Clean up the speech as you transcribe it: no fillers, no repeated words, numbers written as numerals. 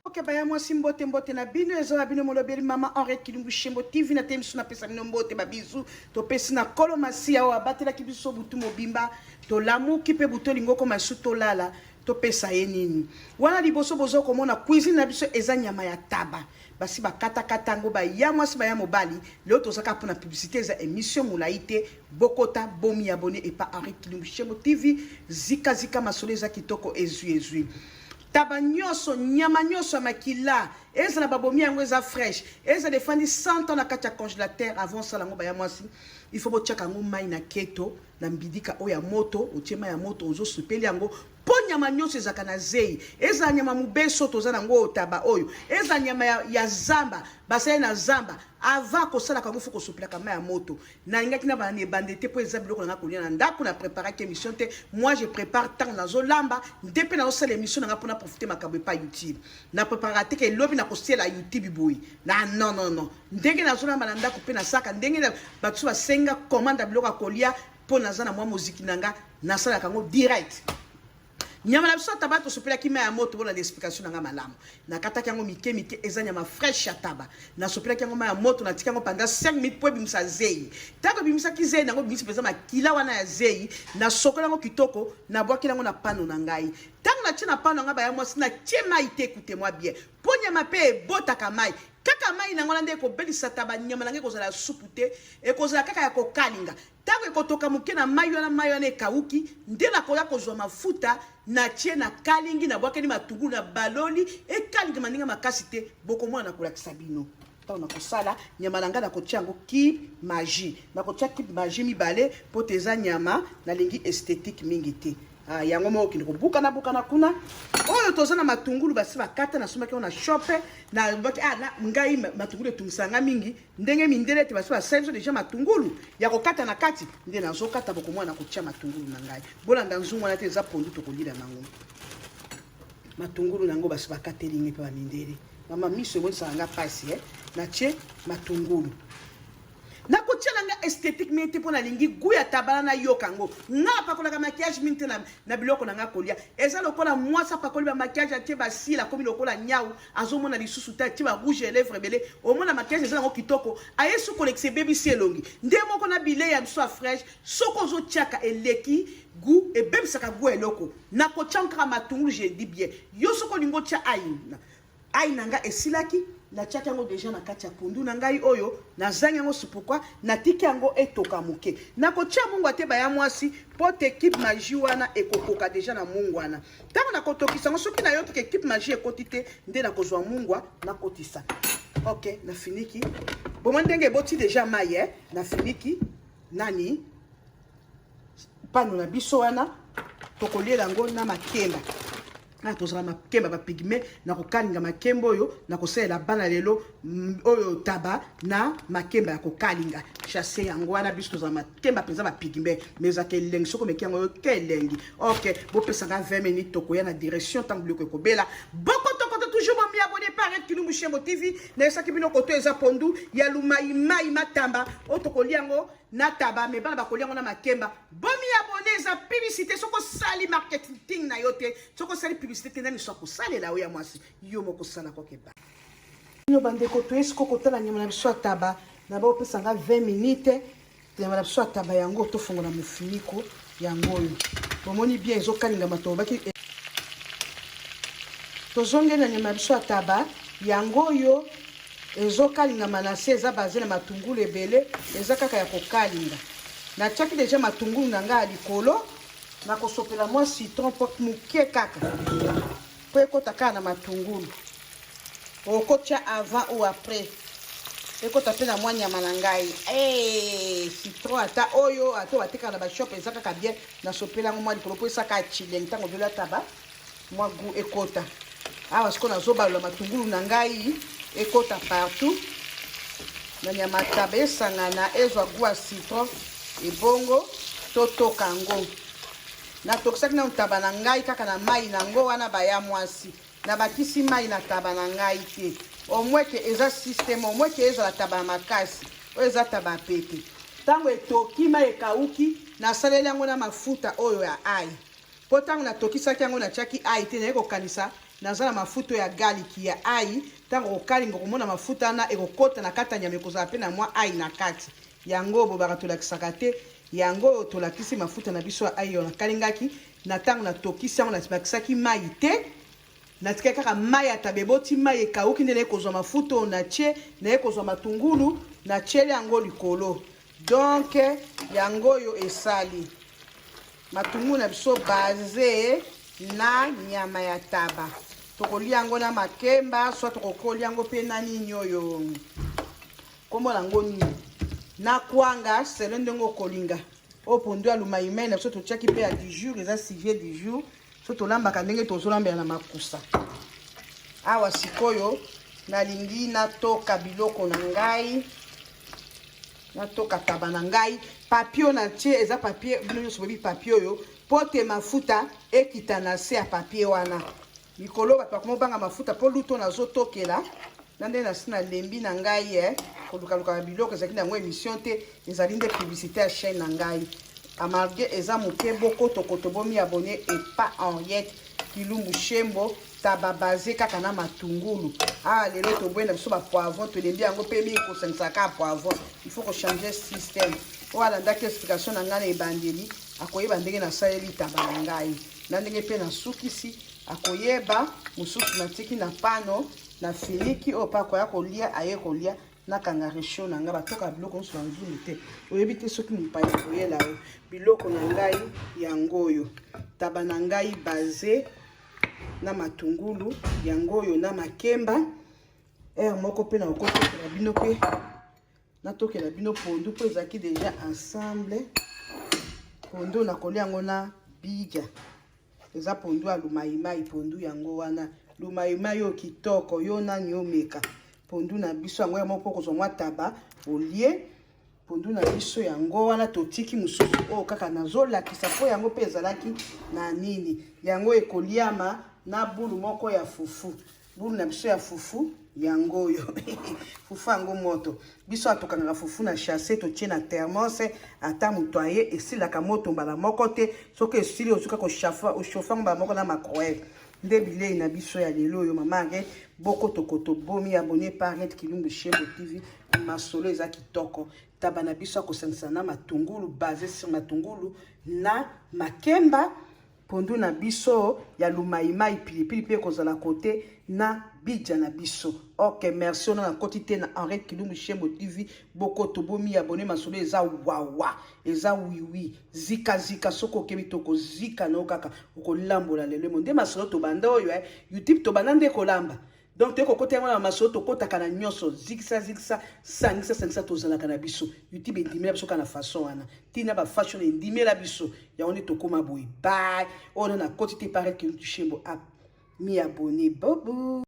Ok, baya moi simbote mbote na bino ezala bino molobeli mama Henriette Kilumbu Shembo TV na temisu na pesa bino mbote babizu to pesi na kolo masia o abatela kibiso butu mobimba to lamu kipe buto lingoko masu to lala to pesa ye nini wana liboso bozo komona cuisine na biso eza nyama ya taba basi bakata katango ba ya mwasi ba ya mobali leo tozaka pona publicité za émission mulaite bokota bomi abonné et pas Henriette Kilumbu Shembo TV zika masole za kitoko ezui taba nyoso nyama nyoso makila eza na babomi yango eza fresh eza defandi 100 ans na kati ya congélateur avant ça lango ba ya mwasi il faut bochaka ngo mai na keto na mbidika oya moto otiema ya moto ozo supeli yango po nyama nyoso ezaka na zei eza nyama mubeso toza nango taba oyo eza nyama ya zamba basale na zamba ava kosala kango fo kosupelaka mai ya moto na ngaki na bana bandete po eza biloko na kolia na ndako na préparer émission te moi je prépare tant na zolamba depuis na osala émission na ngapona profiter makabo pa YouTube na préparer te ke lobi na kosela YouTube boy na non ndenge na zolamba na ndako pe na saka ndenge na batsu basenga commande biloko kolia po na zana mwa muziki nanga na sala kango direct nyama na biso taba to sopela ki ya moto bona l'explication nanga malamu na kataki yango mike eza nyama fresh ya taba na sopela ki yango ya moto na tika yango pendant 5 minutes po bimisa zei tako bimisa ki zei nango bimisa pesa makila wana ya zei na sokola yango kitoko na bwaki yango na pano na ngai tango na tia na pano nga ba ya mwasi na tie mai te écoutez moi bien po nyama pe botaka mai kaka mai nango na nde ko belisa taba nyama nange kozala supu te e kozala kaka ya kokalinga tango ekotoka muke na mai wana ekauki nde na koya kozwa mafuta na tie na kalingi na bwakeni matungulu na baloli e kalingi maninga makasi te bokomona na kolakisa bino tango na kosala nyama nanga na kotia yango ki magie na kotia ki magie mibale po teza nyama na lingi esthétique mingi te yango mo okindi kobuka na kuna oyo tozana matungulu basi bakata na somaki na shope na baki na ngai matungulu etumisanga mingi ndenge mindele te basi basenzo deja matungulu ya kokata na kati nde nazo kata bokomwa na kotia matungulu na ngai bolanda nzungu na te za pondu to kolila nango matungulu nango basi bakatelingi pe ba mindele mama miso mo sanga pasi na tie matungulu na kotiala nga esthétique minti pona lingi guya tabala na yokango nga pakolaka maquillage minti na biloko na nga kolia eza lokola mwasa pakoli ba maquillage atie basila komi lokola nyau azomona lisusu ta tie ba rouge à lèvres belé omona maquillage eza ngo kitoko ayesu kolekse baby selongi nde moko na bile ya biso fresh soko zo tiaka eleki gu e bebisaka gu eloko na kotianka matungulu je dis bien yo soko lingo tia aina nga esilaki na tiaka yango deja na kati ya pundu na ngai oyo na zangi yango pourquoi na tiki yango etoka muke na kotia mungu ate baya mwasi pote équipe magie wana ekokoka deja na mungu wana tango na kotokisa ngo soki na yo ke équipe magie ekoti te nde na kozwa mungu na kotisa ok na finiki bomo ndenge boti deja mai na finiki nani pano na biso wana tokoliela ngo na makemba na tozala makemba ba pigme na kokalinga makemba oyo na kosela bana lelo oyo taba na makemba ya kokalinga chasse yango wana biso tozala makemba penza ba pigme mais akelengi soko mekiango yo kelengi ok bo pesanga 20 minutes tokoya na direction tant bleu ko bela boko toko toujours bon mi abonné par Henriette Kilumbu Shembo TV na saki bino koto eza pondu ya lumai mai matamba o tokoliango na taba me bana bakoliango na makemba bomi abonné za publicité soko sali marketing na yote soko sali publicité nani soko sali la oya mwasi yo moko sala kokeba no bande ko to esko ko tala nyama na biso taba na ba opesa nga 20 minutes nyama na biso taba yango to fungola mufiniko yango yo bomoni bien zo kalinga mato baki to zonge na nyama na biso taba yango yo ezokalinga manase eza baze na matungulu ebele eza kaka ya kokalinga na tiaki deja matungulu na nga likolo na kosopela mwa citron po muke kaka po ekota kaka na matungulu okotia avant ou après ekota pe na mwa nyama na ngai citron ata oyo ato batekaka na bashop eza kaka bien nasopela yango mwa likolo po esaka chile ntango velo taba mwa gu ekota awa siko nazobalola matungulu na ngai ekota partout na nyama taba esangana ezwa gwa citron ebongo totoka ngo na tokisaki na taba na ngai kaka na mai nango wana baya mwasi na bakisi mai na taba na ngai te omweke eza système omweke ezala taba makasi oyo eza taba pete tango etoki mai ekauki nasaleli yango na mafuta oyo ya ai po tango natokisaki yango natiaki ai te naye kokanisa naza na mafuta ya galiki ya ai ntango kokalinga komona mafuta wana ekokota na kati ya nyama ekozala mpe na mwa ai na kati yango bobaka tolakisaka te yango oyo tolakisi mafuta na biso ya ai oyo nakalingaki na ntango natokisi yango nabakisaki mai te natikaki kaka mai atabe eboti mai ekauki nde naye kozwa mafuta oyo natie naye kozwa matungulu natieli yango likolo donc yango oyo esali matungulu na biso baze na nyama ya taba tokolia yango na makemba soit tokokolia yango mpe na nini oyo kombo nango nini na kwanga selo ndenge okolinga oyo pondu ya lumaimai na biso totiaki mpe ya 10 jours eza sivier 10 jours so tolambaka ndenge tozolambela na makusa awa sikoyo nalingi natoka biloko na ngai natoka taba na ngai papier na tie eza papier bino nyonso boyebi papier oyo po te mafuta ekita na se ya papier wana mikolo bato bakoma obanga mafuta mpo luto nazotokela na nde nasi na lembi na ngai kolukaluka biloko ezalaki na yango émission te ezali nde publicité ya chaîne na ngai amalgré eza moke bokotokoto bomi abonné epa Henriette Kilumbu Shembo taba basé kaka na matungulu lelo toboye na biso bapoivron tolembi yango mpe mingi kosangisaka poivron il faut changer système oyo alandaki explication na ngai na ebandeli akoyeba ndenge nasaleli taba na ngai na ndenge mpe nasukisi akoyeba mosusu natiki na pano na filiki oyo mpe akoya kolia aye kolia nakanga resho na ngai batoka biloko nyonso na nzulu te oyebi te soki mopai koyela oyo biloko na ngai yango oyo taba na ngai basé na matungulu yango oyo na makemba moko mpe na okotokela bino mpe natokela bino pondu mpo ezalaki déjà ensemble pondu nakolia yango na biga eza pondu ya lumaimai pondu yango wana lumaimai oyo kitoko yo nani omeka pondu na biso yango ya moko kozwa mwa taba olie pondu na biso yango wana totiki mosusu oyo kaka nazolakisa mpo yango mpe ezalaki na nini yango ekoliama na bulu moko ya fufu bulu na biso ya fufu yango oyo fufu yango moto biso atokangaka fufu na chasse totie na thermose ata moto aye esilaka moto mbala moko te soki esili osuka oshofango mbala moko na microwave nde bilei na biso ya lelo oyo mama Henriette bokotokoto bomi abonné par Henriette Kilumbu Shembo TV masolo eza kitoko taba na biso akosangisa na matungulu basé sur matungulu na makemba pondu na biso ya lumaimai pilipili pe kozala kote na bidja na biso. Ok, merci on a koti te na Henriette Kilumbu Shembo TV boko tobomi abonné masolo eza wawa eza wiwi zika zika soko kebi toko zika na okaka okolambola lelo monde masolo to banda oyo YouTube to banande kolamba. Donc te ko kote ngona masolo to kota kana nyoso zikisa sangisa tozalaka na biso YouTube endimela biso kana façon wana tina ba fashion endimela biso ya on to koma boy bye on a koti te Henriette Kilumbu Shembo mi abonné bobo.